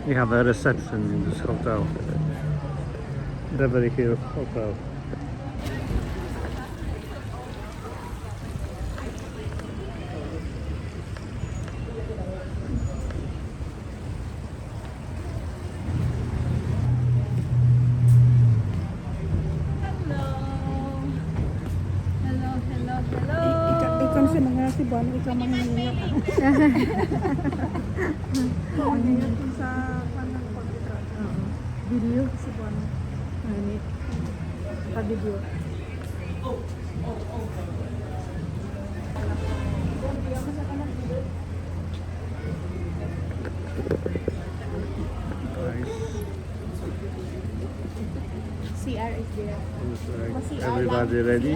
We have a reception in this hotel. Beverly Hills Hotel. Ikaw siya mga si Bon, ikaw mga nangyayap. Nangyayap ko sa panang pagkita. Video si Bon. Ano? Pa-video. CR is there. Everybody ready?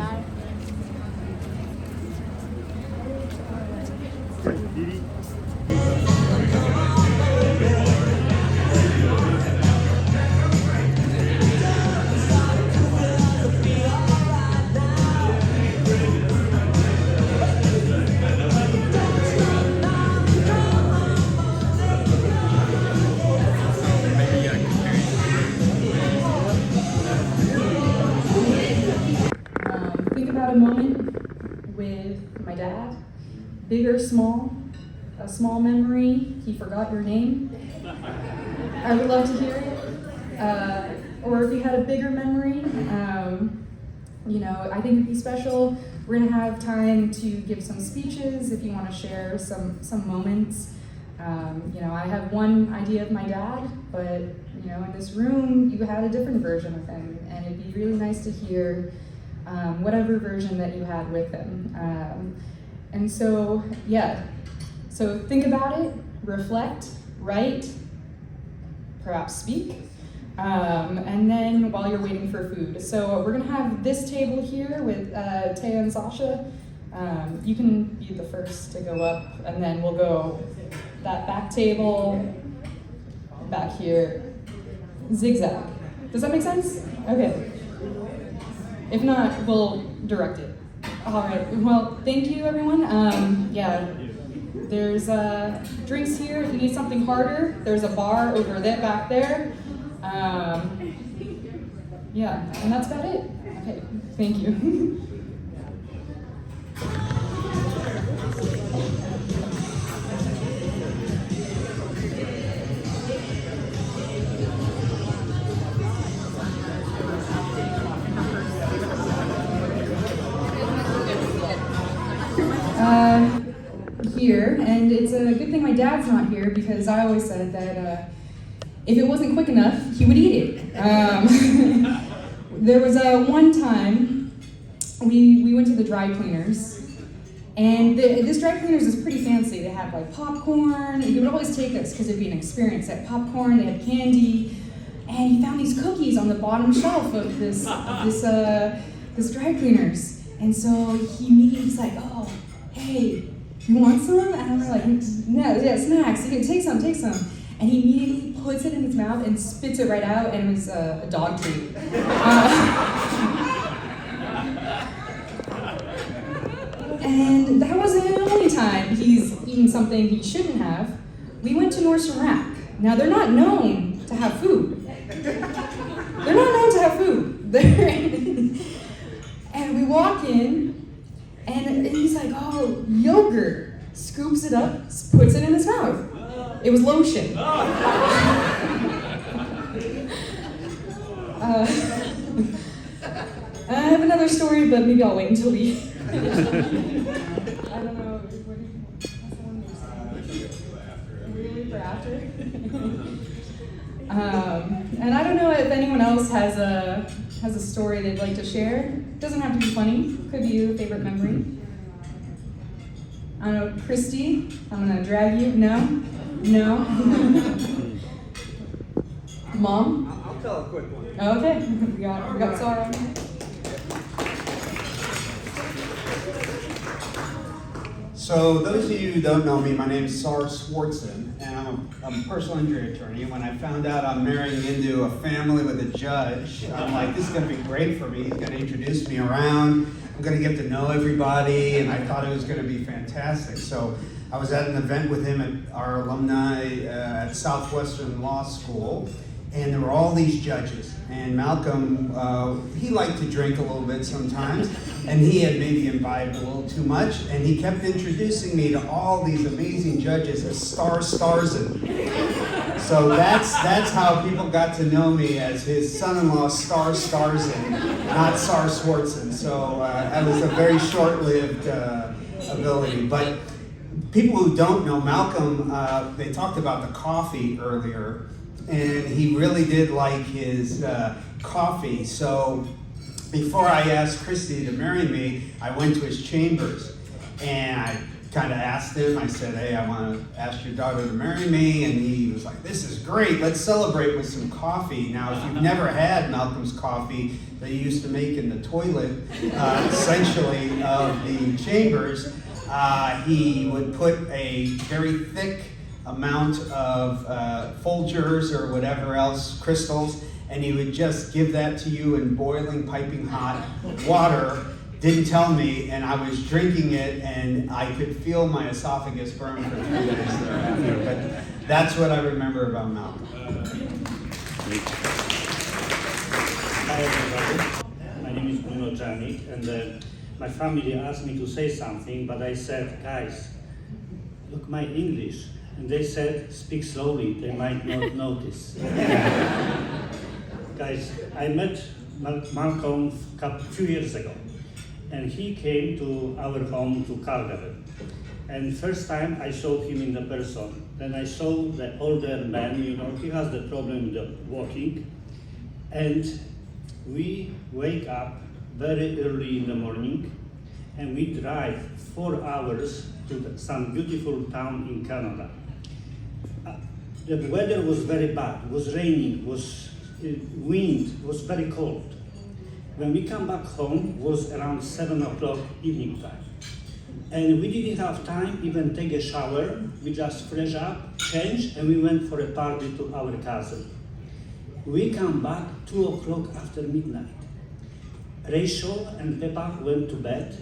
Think about a moment with my dad, big or small, a small memory, he forgot your name. I would love to hear it. Or if you had a bigger memory, I think it'd be special. We're gonna have time to give some speeches if you wanna share some moments. I have one idea of my dad, but in this room, you had a different version of him, and it'd be really nice to hear whatever version that you had with him. So think about it, reflect, write, perhaps speak, and then while you're waiting for food. So we're gonna have this table here with Taya and Sasha. You can be the first to go up, and then we'll go that back table, back here, zigzag. Does that make sense? Okay. If not, we'll direct it. All right, well, thank you everyone. There's drinks here. If you need something harder, there's a bar over there, back there. And that's about it. Okay, thank you. Here, and it's a good thing my dad's not here because I always said that if it wasn't quick enough, he would eat it. There was one time we went to the dry cleaners, and this dry cleaners is pretty fancy. They had like popcorn. He would always take us because it'd be an experience. They had popcorn, they had candy, and he found these cookies on the bottom shelf of this dry cleaners. And so he's like, "Oh, hey, you want some?" And we're like, "No, yeah, snacks. You can take some." And he immediately puts it in his mouth and spits it right out, and it was a dog treat. And that wasn't the only time he's eaten something he shouldn't have. We went to Nordstrom Rack. Now, they're not known to have food. And we walk in, and he's like, "Oh, yogurt." Scoops it up, puts it in his mouth. It was lotion. I have another story, but maybe I'll wait until we finish. I don't know. Really for after? And I don't know if anyone else has a story they'd like to share. Doesn't have to be funny. Could be a favorite memory. I don't know, Christy, I'm gonna drag you. No? Mom? I'll tell a quick one. Okay, we got Sarah. So those of you who don't know me, my name is Sarah Swartzen, and I'm a personal injury attorney. And when I found out I'm marrying into a family with a judge, I'm like, this is gonna be great for me. He's gonna introduce me around. I'm going to get to know everybody, and I thought it was going to be fantastic. So I was at an event with him at our alumni at Southwestern Law School, and there were all these judges. And Malcolm, he liked to drink a little bit sometimes, and he had maybe imbibed a little too much, and he kept introducing me to all these amazing judges as Starzen. So that's how people got to know me, as his son-in-law, Starzen, not Sar Swartzen. So that was a very short-lived ability. But people who don't know, Malcolm, they talked about the coffee earlier, and he really did like his coffee. So before I asked Christy to marry me, I went to his chambers, and I kind of asked him, I said, hey, I want to ask your daughter to marry me, and he was like, this is great, let's celebrate with some coffee. Now, if you've never had Malcolm's coffee that he used to make in the toilet, essentially, of the chambers, he would put a very thick amount of Folgers or whatever else, crystals, and he would just give that to you in boiling, piping hot water. Didn't tell me, and I was drinking it, and I could feel my esophagus burn for 3 days thereafter. But that's what I remember about Malcolm. Hi everybody, my name is Bruno Gianni, and my family asked me to say something, but I said, guys, look my English. And they said, speak slowly, they might not notice. Guys, I met Malcolm a few years ago, and he came to our home to Calgary. And first time I saw him in the person. Then I saw the older man, you know, he has the problem with walking. And we wake up very early in the morning, and we drive 4 hours to some beautiful town in Canada. The weather was very bad, it was raining, was wind, was very cold. When we come back home, it was around 7 o'clock evening time. And we didn't have time even take a shower. We just fresh up, changed, and we went for a party to our cousin. We come back 2 o'clock after midnight. Rachel and Peppa went to bed,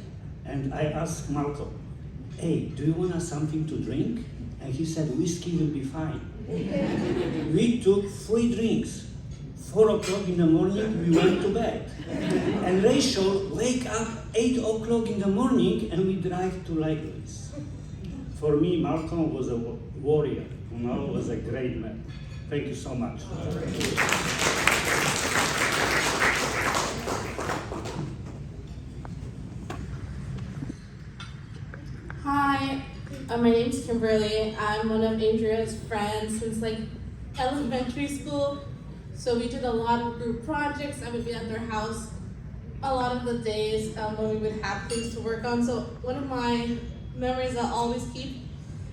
and I asked Malcolm, hey, do you want something to drink? And he said, whiskey will be fine. We took 3 drinks. 4 o'clock in the morning, we went to bed. And Rachel wake up 8 o'clock in the morning, and we drive to Lagos. For me, Malcolm was a warrior, you know, was a great man. Thank you so much. Hi, my name's Kimberly. I'm one of Andrea's friends since like elementary school. So we did a lot of group projects. I would be at their house a lot of the days when we would have things to work on. So one of my memories I'll always keep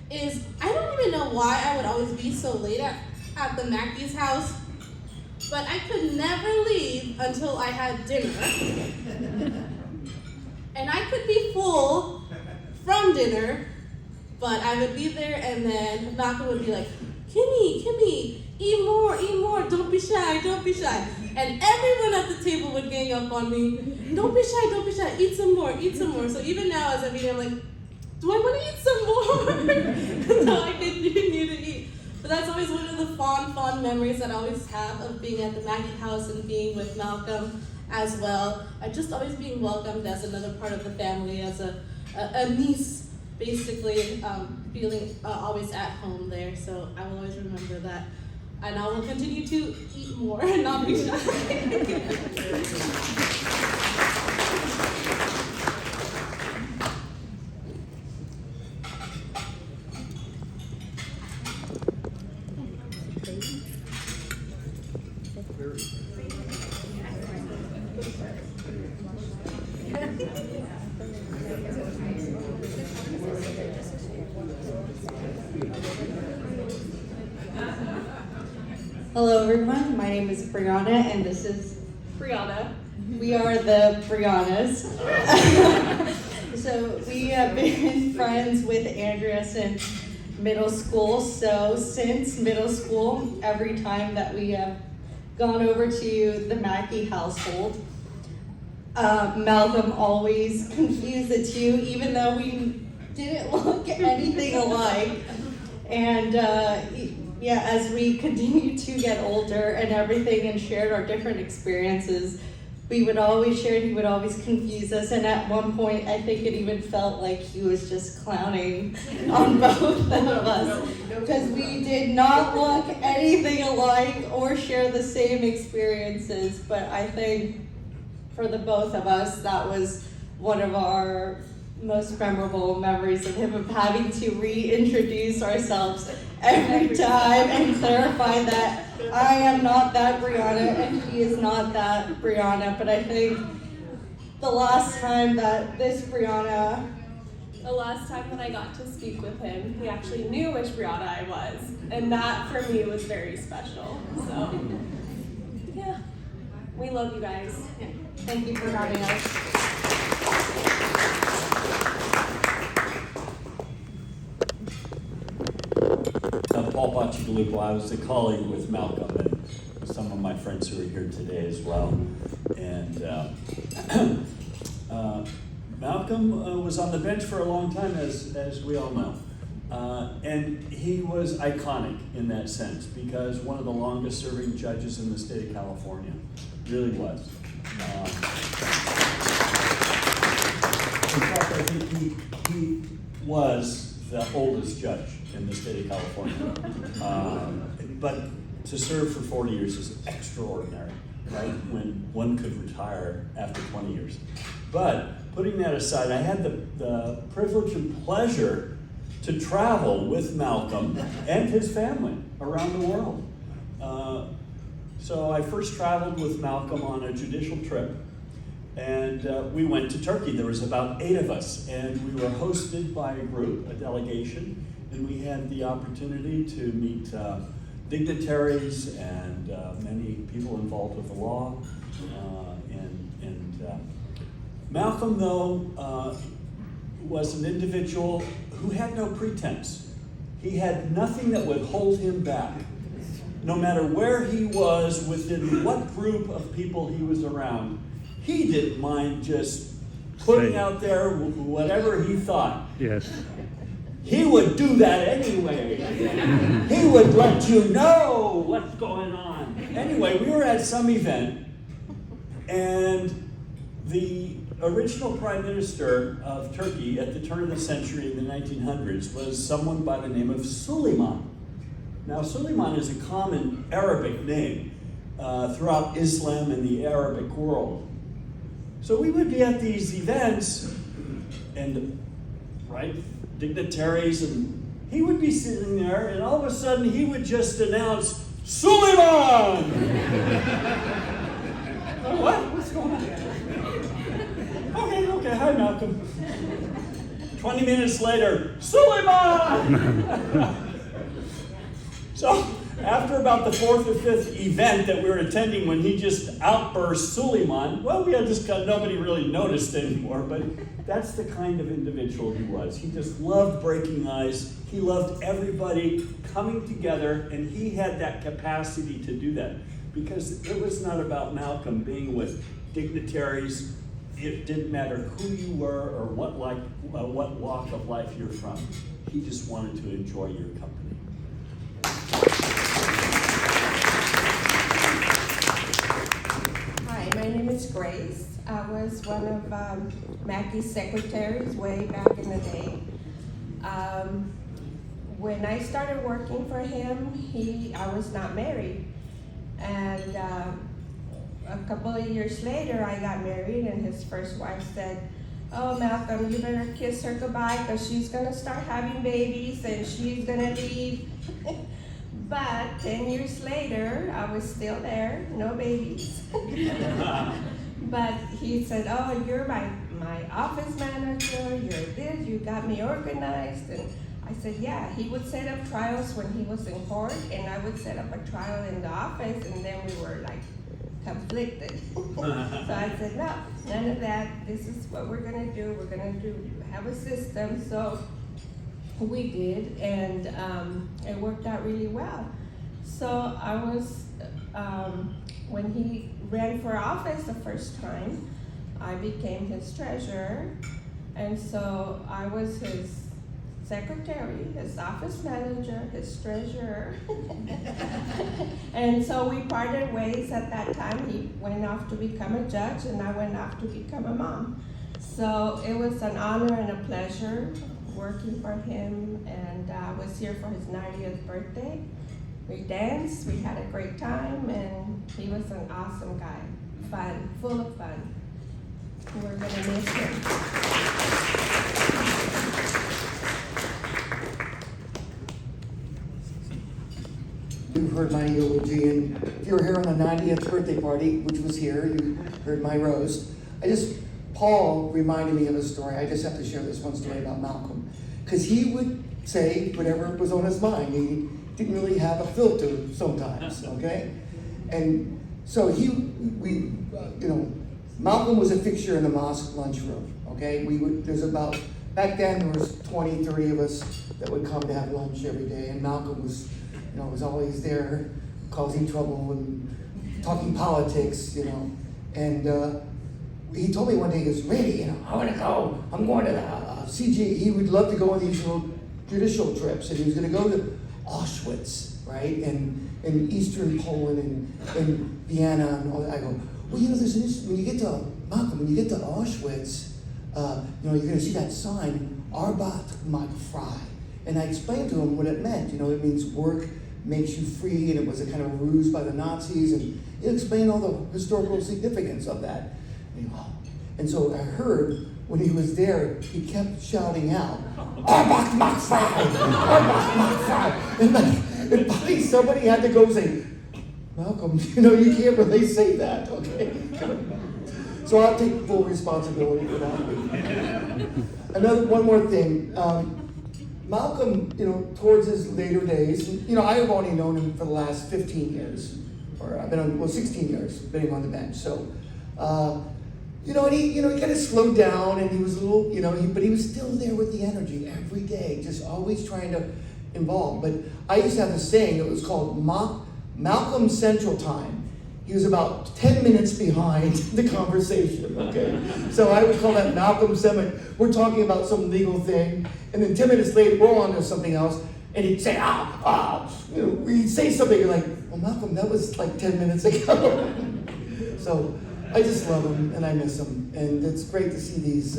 is, I don't even know why I would always be so late at the Mackey's house, but I could never leave until I had dinner. And I could be full from dinner, but I would be there, and then Malcolm would be like, Kimmy, eat more, don't be shy. And everyone at the table would gang up on me, don't be shy, eat some more. So even now as I'm eating, I'm like, do I want to eat some more? So I continue to eat. But that's always one of the fond memories that I always have of being at the Mackey house and being with Malcolm as well. Just always being welcomed as another part of the family, as a niece, basically, feeling always at home there. So I will always remember that. And I will continue to eat more and not be shy. Hello everyone, my name is Brianna and this is Brianna. We are the Briannas. So we have been friends with Andrea since middle school. So since middle school, every time that we have gone over to the Mackey household, Malcolm always confused the two, even though we didn't look anything alike. And yeah, as we continued to get older and everything and shared our different experiences, we would always share and he would always confuse us. And at one point, I think it even felt like he was just clowning on both of us. Because we did not look anything alike or share the same experiences. But I think for the both of us, that was one of our most memorable memories of him, of having to reintroduce ourselves every time and clarify that I am not that Brianna and he is not that Brianna. But I think the last time that this Brianna, the last time that I got to speak with him, he actually knew which Brianna I was, and that for me was very special. So, yeah, we love you guys. thank you for having us. Paul Bacigalupo. I was a colleague with Malcolm and some of my friends who are here today as well. And Malcolm was on the bench for a long time, as we all know. And he was iconic in that sense because one of the longest serving judges in the state of California, really was. In fact, I think he was the oldest judge in the state of California. But to serve for 40 years is extraordinary, right? When one could retire after 20 years. But putting that aside, I had the privilege and pleasure to travel with Malcolm and his family around the world. So I first traveled with Malcolm on a judicial trip, and we went to Turkey. There was about 8 of us, and we were hosted by a group, a delegation, and we had the opportunity to meet dignitaries and many people involved with the law. Malcolm, though, was an individual who had no pretense. He had nothing that would hold him back. No matter where he was, within what group of people he was around, he didn't mind just putting out there whatever he thought. Yes. He would do that anyway. He would let you know what's going on. Anyway, we were at some event, and the original Prime Minister of Turkey at the turn of the century in the 1900s was someone by the name of Suleiman. Now, Suleiman is a common Arabic name throughout Islam and the Arabic world. So we would be at these events, and dignitaries, and he would be sitting there, and all of a sudden he would just announce, Suleiman! What? What's going on? Okay, hi Malcolm. 20 minutes later, Suleiman! So after about the 4th or 5th event that we were attending, when he just outburst Suleiman, well, nobody really noticed anymore, but that's the kind of individual he was. He just loved breaking ice. He loved everybody coming together, and he had that capacity to do that because it was not about Malcolm being with dignitaries. It didn't matter who you were or what walk of life you're from. He just wanted to enjoy your company. Hi, my name is Grace. I was one of Mackey's secretaries way back in the day. When I started working for him, I was not married. And a couple of years later, I got married, and his first wife said, "Oh, Malcolm, you better kiss her goodbye because she's going to start having babies and she's going to leave." But 10 years later, I was still there, no babies. But he said, "Oh, you're my office manager, you're this, you got me organized." And I said, yeah. He would set up trials when he was in court, and I would set up a trial in the office, and then we were like conflicted. So I said, no, none of that. This is what we're gonna do. We're gonna have a system. So we did, and it worked out really well. So I was, when he ran for office the first time, I became his treasurer. And so I was his secretary, his office manager, his treasurer. And so we parted ways at that time. He went off to become a judge and I went off to become a mom. So it was an honor and a pleasure working for him, and I was here for his 90th birthday. We danced, we had a great time, and he was an awesome guy. Fun, full of fun. We're gonna miss him. You've heard my eulogy, and if you were here on the 90th birthday party, which was here, you heard my roast. Paul reminded me of a story. I just have to share this one story about Malcolm. Because he would say whatever was on his mind. He didn't really have a filter sometimes, okay? And so Malcolm was a fixture in the mosque lunchroom, okay? Back then there was 20, 30 of us that would come to have lunch every day, and Malcolm was always there causing trouble and talking politics, and he told me one day, he goes, Randy, I want to go. I'm going to the CG. He would love to go on these little judicial trips, and he was going to go to Auschwitz, right, and in eastern Poland and Vienna and all that. I go, well, when you get to Malcolm, when you get to Auschwitz, you're going to see that sign, Arbeit macht frei. And I explained to him what it meant. It means work makes you free, and it was a kind of ruse by the Nazis, and he explained all the historical significance of that. And so I heard when he was there, he kept shouting out, Arbeit macht frei! Arbeit macht frei! And finally somebody had to go say, Malcolm, you can't really say that, okay? So I'll take full responsibility for that. One more thing. Malcolm, towards his later days, I've only known him for the last 15 years, or I've been 16 years, being on the bench. So, and he kind of slowed down, and he was a little, but he was still there with the energy every day, just always trying to involve. But I used to have this saying, it was called Malcolm Central Time. He was about 10 minutes behind the conversation, okay? So I would call that Malcolm Summit. We're talking about some legal thing, and then 10 minutes later, we're on to something else, and he'd say, he'd say something, you're like, well, Malcolm, that was like 10 minutes ago. So I just love him, and I miss him, and it's great to see these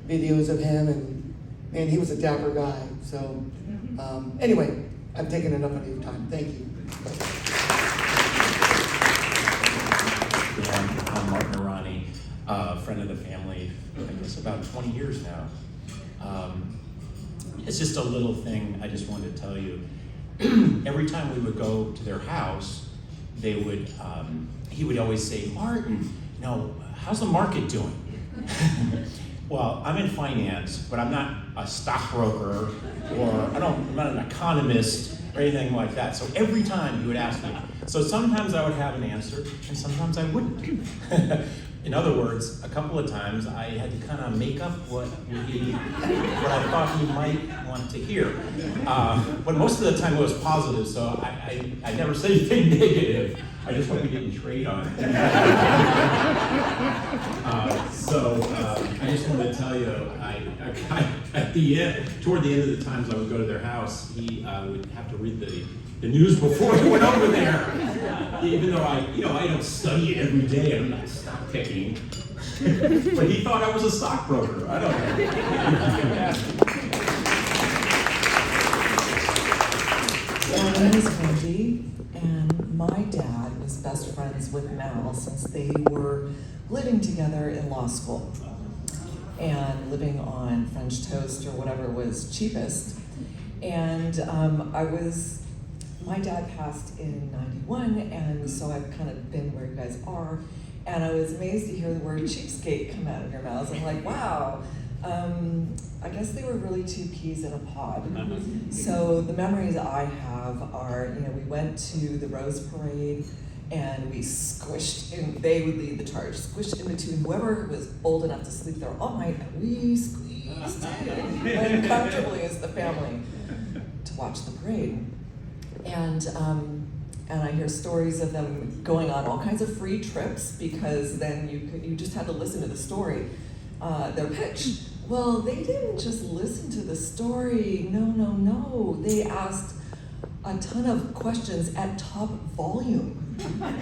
videos of him, and man, he was a dapper guy. So anyway, I've taken enough of your time. Thank you. I'm Martin Arani, friend of the family, I guess about 20 years now. It's just a little thing I just wanted to tell you. Every time we would go to their house, he would always say, Martin, how's the market doing? Well, I'm in finance, but I'm not a stockbroker, or I'm not an economist or anything like that. So every time he would ask me. So sometimes I would have an answer, and sometimes I wouldn't. In other words, a couple of times I had to kind of make up what I thought he might want to hear. But most of the time it was positive, so I never said anything negative. I just hope we didn't trade on it. I just wanted to tell you, toward the end of the times I would go to their house, he would have to read the news before he went over there. Even though I don't study it every day, I'm not stock picking. But he thought I was a stockbroker. I don't know. My name is Wendy, and my dad was best friends with Mal since they were living together in law school and living on French toast or whatever was cheapest. And my dad passed in 91, and so I've kind of been where you guys are, and I was amazed to hear the word cheapskate come out of your mouths. I'm like, wow, I guess they were really two peas in a pod. So the memories I have are, we went to the Rose Parade, and we squished in, they would lead the charge, squished in between whoever was old enough to sleep there all night, and we squeezed in uncomfortably as the family to watch the parade. And and I hear stories of them going on all kinds of free trips because then you just had to listen to the story, their pitch. Well, they didn't just listen to the story. No. They asked a ton of questions at top volume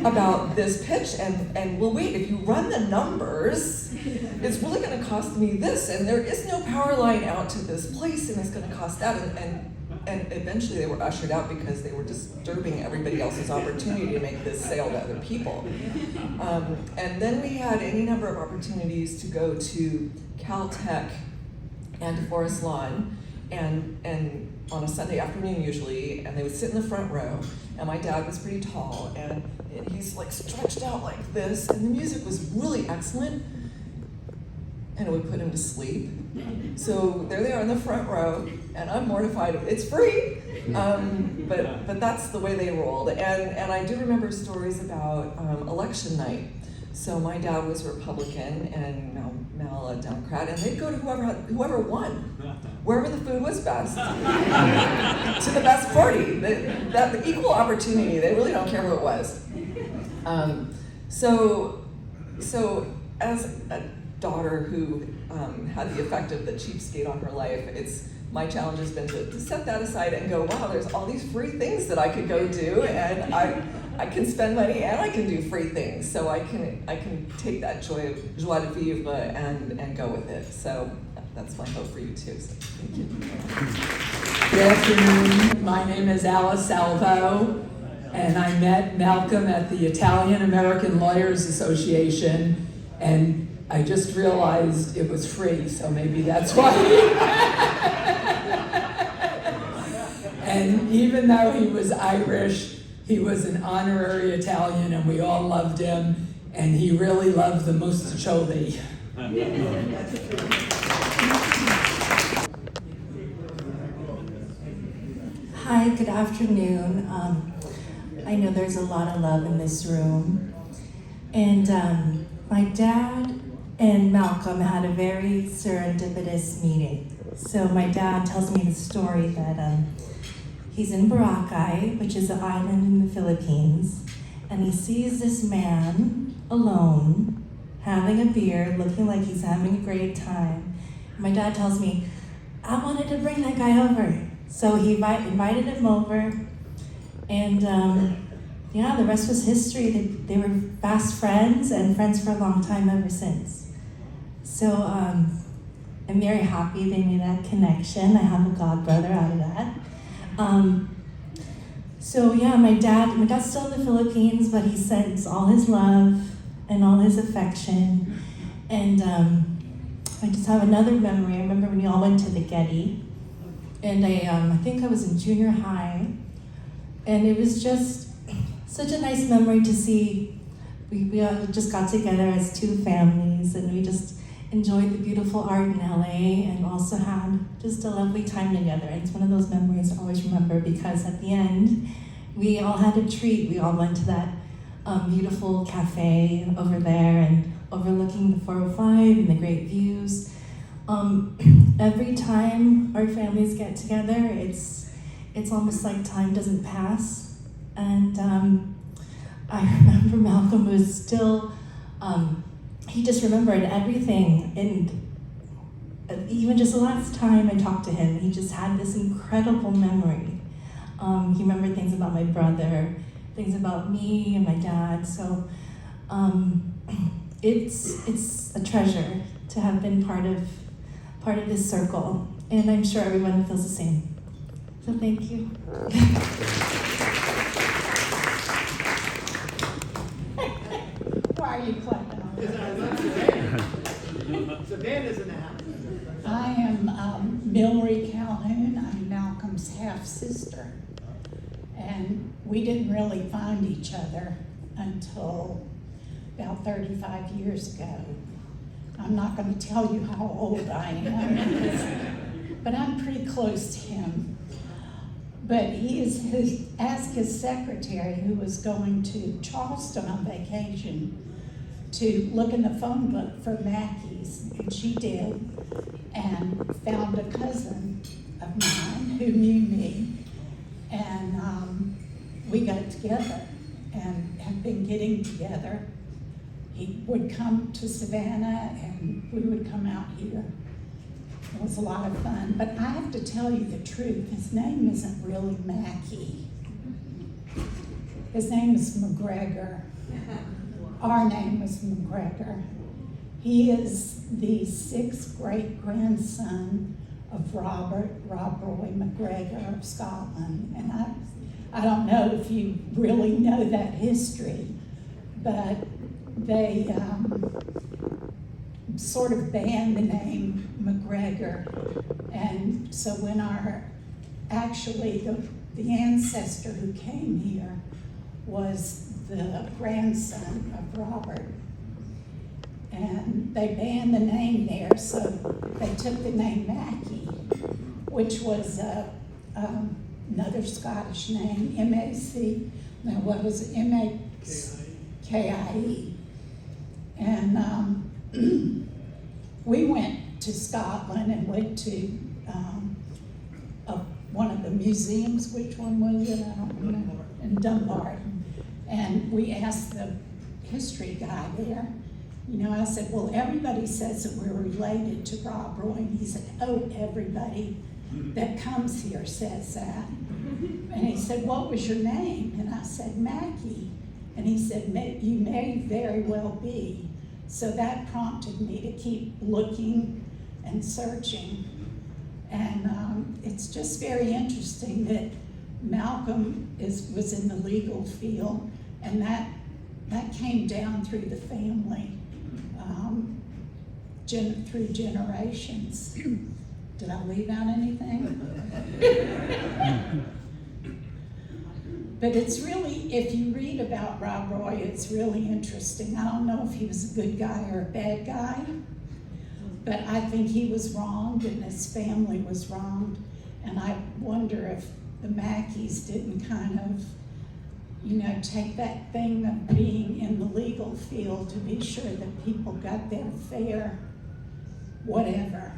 about this pitch, and well, wait, if you run the numbers, it's really going to cost me this, and there is no power line out to this place, and it's going to cost that, and eventually they were ushered out because they were disturbing everybody else's opportunity to make this sale to other people. And then we had any number of opportunities to go to Caltech and to Forest Lawn, and on a Sunday afternoon usually, and they would sit in the front row, and my dad was pretty tall, and he's like stretched out like this, and the music was really excellent, and it would put him to sleep. So there they are in the front row, and I'm mortified. It's free, but that's the way they rolled. And I do remember stories about election night. So my dad was Republican and Mel a Democrat, and they'd go to whoever won, wherever the food was best, to the best party. The equal opportunity. They really don't care who it was. So as a daughter who had the effect of the cheapskate on her life, my challenge has been to set that aside and go, wow, there's all these free things that I could go do, and I can spend money and I can do free things. So I can take that joie de vivre and go with it. So that's my hope for you too. So thank you. Good afternoon. My name is Alice Salvo, and I met Malcolm at the Italian American Lawyers Association, and I just realized it was free, so maybe that's why. And even though he was Irish, he was an honorary Italian, and we all loved him, and he really loved the mustacholi. Hi, good afternoon. I know there's a lot of love in this room, and my dad and Malcolm had a very serendipitous meeting. So my dad tells me the story that he's in Boracay, which is an island in the Philippines, and he sees this man alone, having a beer, looking like he's having a great time. My dad tells me, I wanted to bring that guy over. So he invited him over, and yeah, the rest was history. They were fast friends and friends for a long time ever since. So I'm very happy they made that connection. I have a godbrother out of that. So yeah, my dad's still in the Philippines, but he sends all his love and all his affection. And I just have another memory. I remember when we all went to the Getty, and I think I was in junior high, and it was just such a nice memory to see. We all just got together as two families, and we just enjoyed the beautiful art in LA, and also had just a lovely time together. And it's one of those memories I always remember, because at the end, we all had a treat. We all went to that beautiful cafe over there and overlooking the 405 and the great views. Every time our families get together, it's almost like time doesn't pass. And I remember Malcolm was still, he just remembered everything. And even just the last time I talked to him, he just had this incredible memory. He remembered things about my brother, things about me and my dad. So it's a treasure to have been part of this circle, and I'm sure everyone feels the same. So thank you. Why are you clapping on that? Savannah's in the house. I am Milry Calhoun. I'm Malcolm's half-sister. And we didn't really find each other until about 35 years ago. I'm not going to tell you how old I am, but I'm pretty close to him. But he asked his secretary, who was going to Charleston on vacation, to look in the phone book for Mackey's, and she did, and found a cousin of mine who knew me, and we got together and have been getting together. He would come to Savannah and we would come out here. It was a lot of fun, but I have to tell you the truth, his name isn't really Mackey. His name is McGregor. Our name is McGregor. He is the 6th great-grandson of Rob Roy McGregor of Scotland. And I don't know if you really know that history, but they sort of banned the name McGregor. And so when the ancestor who came here was the grandson of Robert. And they banned the name there, so they took the name Mackey, which was another Scottish name, M-A-C, no, what was it, M-A-K-I-E. And we went to Scotland and went to one of the museums, which one was it? I don't remember, in Dumbarton. And we asked the history guy there, I said, well, everybody says that we're related to Rob Roy. And he said, oh, everybody that comes here says that. And he said, what was your name? And I said, Mackey. And he said, you may very well be. So that prompted me to keep looking and searching. And it's just very interesting that Malcolm was in the legal field, and that came down through the family, through generations. Did I leave out anything? But it's really, if you read about Rob Roy, it's really interesting. I don't know if he was a good guy or a bad guy, but I think he was wronged and his family was wronged. And I wonder if the Mackeys didn't kind of, take that thing of being in the legal field to be sure that people got their fair whatever.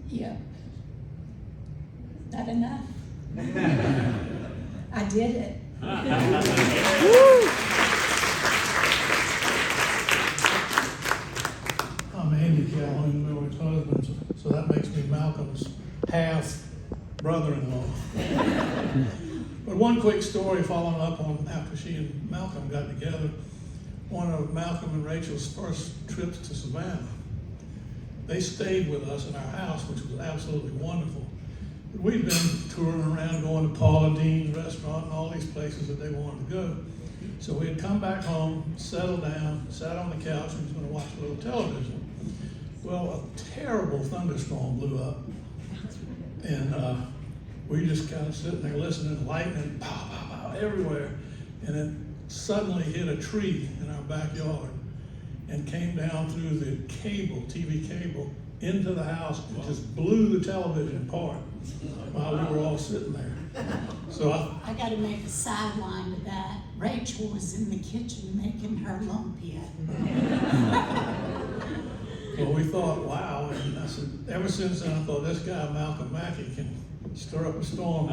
Yep. Not enough? I did it. I'm Andy Calhoun, Miller's husband, so that makes me Malcolm's half brother-in-law. But one quick story following up on after she and Malcolm got together. One of Malcolm and Rachel's first trips to Savannah, they stayed with us in our house, which was absolutely wonderful. But we'd been touring around, going to Paula Dean's restaurant and all these places that they wanted to go. So we had come back home, settled down, sat on the couch, and was going to watch a little television. Well, a terrible thunderstorm blew up, and we just kind of sitting there listening, lightning, pow, pow, pow, everywhere, and it suddenly hit a tree in our backyard and came down through the cable, TV cable, into the house and just blew the television apart while we were all sitting there. So I got to make a sideline to that. Rachel was in the kitchen making her lumpia. Well, we thought, wow, and I said, ever since then I thought, this guy, Malcolm Mackey, can stir up a storm.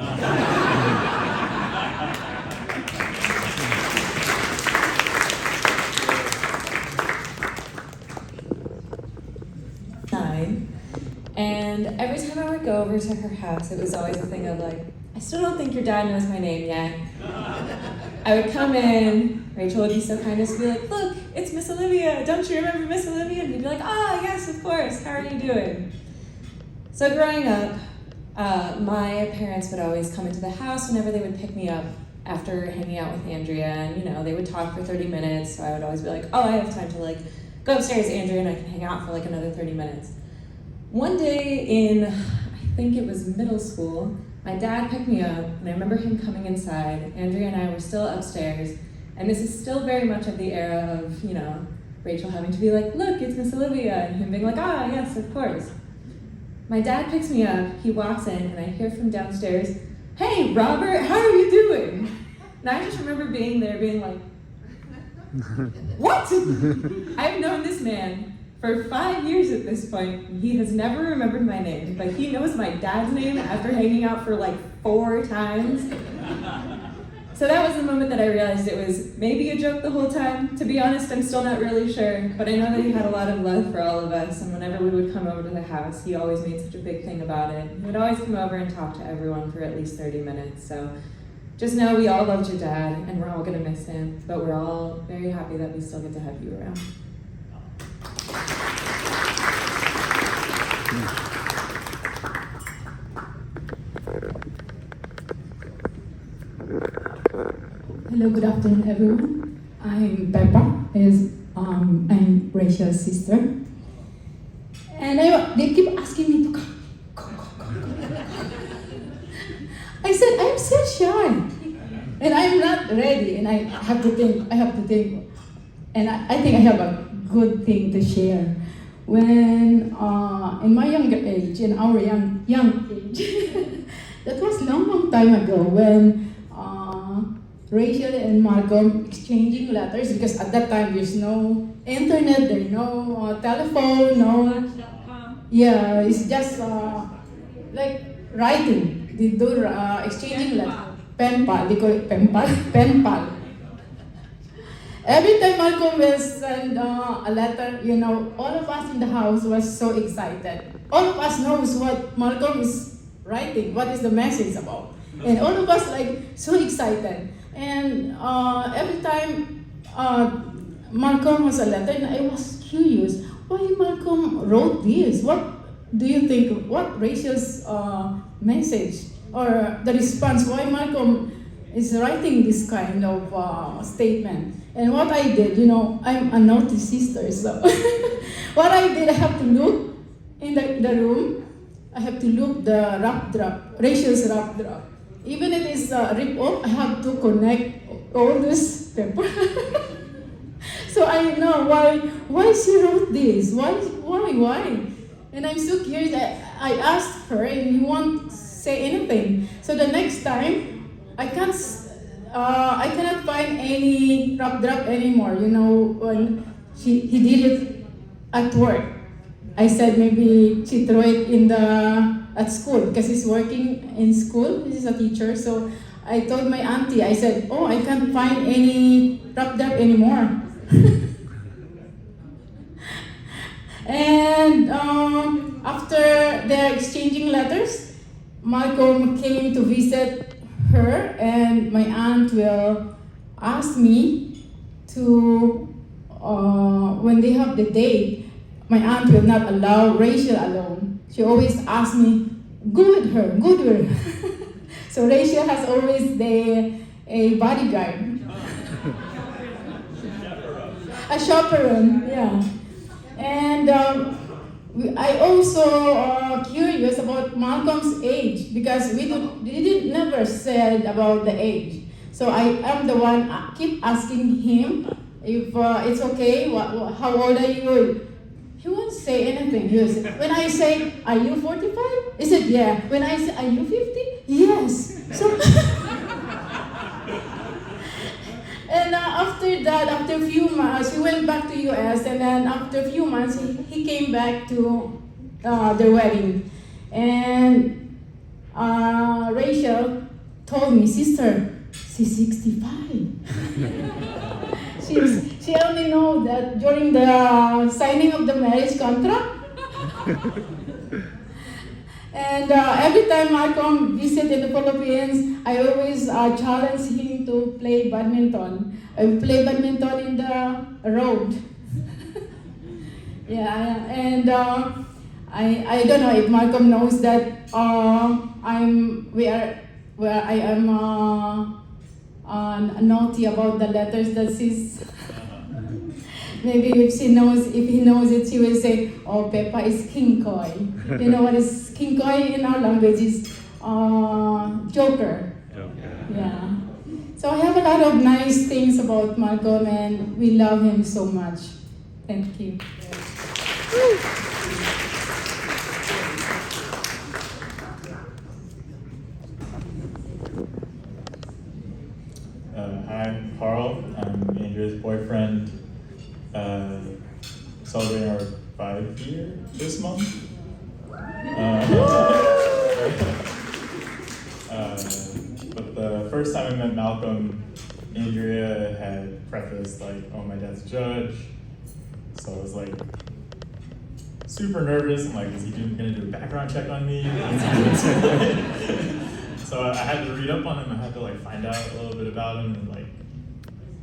And every time I would go over to her house, it was always a thing of like, I still don't think your dad knows my name yet. I would come in, Rachel would be so kind as to be like, look, it's Miss Olivia. Don't you remember Miss Olivia? And he'd be like, ah, yes, of course. How are you doing? So growing up, my parents would always come into the house whenever they would pick me up after hanging out with Andrea, and they would talk for 30 minutes. So I would always be like, oh, I have time to go upstairs, Andrea, and I can hang out for another 30 minutes. One day in, I think it was middle school, my dad picked me up, and I remember him coming inside. Andrea and I were still upstairs, and this is still very much of the era of, Rachel having to be like, look, it's Miss Olivia, and him being like, ah, yes, of course. My dad picks me up, he walks in, and I hear from downstairs, hey, Robert, how are you doing? And I just remember being there, being like, what? I've known this man for 5 years at this point. He has never remembered my name, but he knows my dad's name after hanging out for 4 times. So that was the moment that I realized it was maybe a joke the whole time. To be honest, I'm still not really sure, but I know that he had a lot of love for all of us, and whenever we would come over to the house, he always made such a big thing about it. He would always come over and talk to everyone for at least 30 minutes, so just know we all loved your dad, and we're all gonna miss him, but we're all very happy that we still get to have you around. Hello, good afternoon, everyone. I'm Peppa. I'm Rachel's sister. And they keep asking me to come. I said, I'm so shy. And I'm not ready. And I have to think. And I think I have a good thing to share. When, in my younger age, in our young age, that was long time ago when Rachel and Malcolm exchanging letters, because at that time there's no internet, there's no telephone, no. Yeah, it's just like writing. They do exchanging letters. Pen pal, they call it pen pal. Every time Malcolm will send a letter, all of us in the house was so excited. All of us knows what Malcolm is writing, what is the message about. And all of us like so excited. And every time Malcolm has a letter, and I was curious, why Malcolm wrote this? What do you think, what Rachel's message or the response, why Malcolm is writing this kind of statement? And what I did, I'm a naughty sister, so what I did, I have to look in the room, I have to look the rap drop, Rachel's rap drop. Even if it's rip off, I have to connect all this paper. So I know why she wrote this. Why? And I'm so curious. I asked her, and you won't say anything. So the next time, I cannot find any rap drop anymore. When he did it at work. I said maybe she threw it at school because he's working in school. He's a teacher, so I told my auntie. I said, "Oh, I can't find any rap drop anymore." And after they're exchanging letters, Malcolm came to visit her, and my aunt will ask me to when they have the date. My aunt will not allow Rachel alone. She always asks me, go with her. So Rachel has always a bodyguard. A chaperone, yeah. And I also curious about Malcolm's age, because we never said about the age. So I am the one keep asking him if it's okay, how old are you? He won't say anything. When I say, are you 45? He said, yeah. When I say, are you 50? Yes. So, and after that, after a few months, he went back to US, and then after a few months, he came back to their wedding. And Rachel told me, sister, she's 65. She only knows that during the signing of the marriage contract. And every time Malcolm visit in the Philippines, I always challenge him to play badminton. I play badminton in the road. Yeah, and I don't know if Malcolm knows that I am naughty about the letters that she's. Maybe if he knows it, she will say, "Oh, Peppa is king koi." You know what is king koi in our language is joker. Yeah. So I have a lot of nice things about Malcolm, and we love him so much. Thank you. I'm Carl. I'm Andrea's boyfriend. Celebrating our 5-year this month. But the first time I I met Malcolm, Andrea had prefaced like, "Oh, my dad's a judge," so I was like super nervous. I'm like, is he gonna do a background check on me? So I had to read up on him. I had to like find out a little bit about him and like,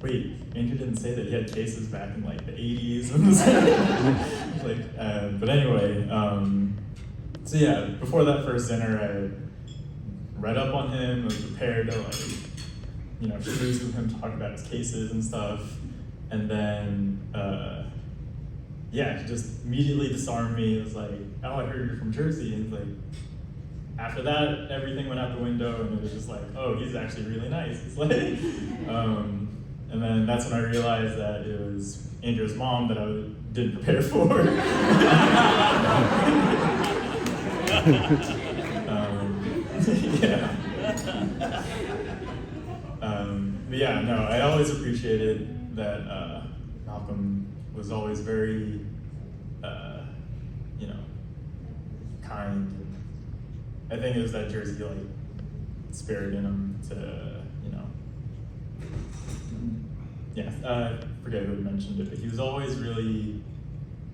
wait, Andrew didn't say that he had cases back in like the 80s. But anyway, so yeah, before that first dinner, I read up on him, was prepared to like, schmooze with him, talk about his cases and stuff, and then he just immediately disarmed me. It was like, oh, I heard you're from Jersey, and like, after that, everything went out the window, and it was just like, oh, he's actually really nice. It's like, and then that's when I realized that it was Andrew's mom that I didn't prepare for. But yeah, no, I always appreciated that Malcolm was always very, kind. I think it was that Jersey like spirit in him to, I forget who mentioned it, but he was always really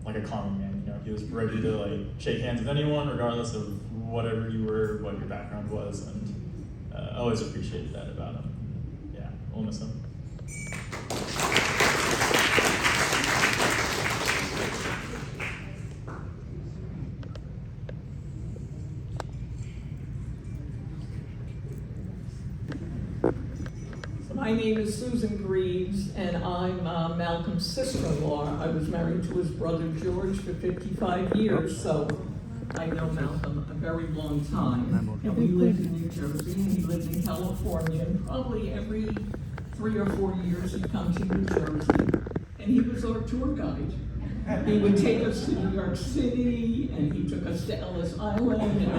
like a common man. He was ready to like shake hands with anyone, regardless of whatever you were, what your background was, and I always appreciated that about him. Yeah, we'll miss him. My name is Susan Greaves, and I'm Malcolm's sister-in-law. I was married to his brother George for 55 years, so I know Malcolm a very long time. And we lived in New Jersey, and he lived in California, and probably every 3 or 4 years he'd come to New Jersey, and he was our tour guide. He would take us to New York City, and he took us to Ellis Island, and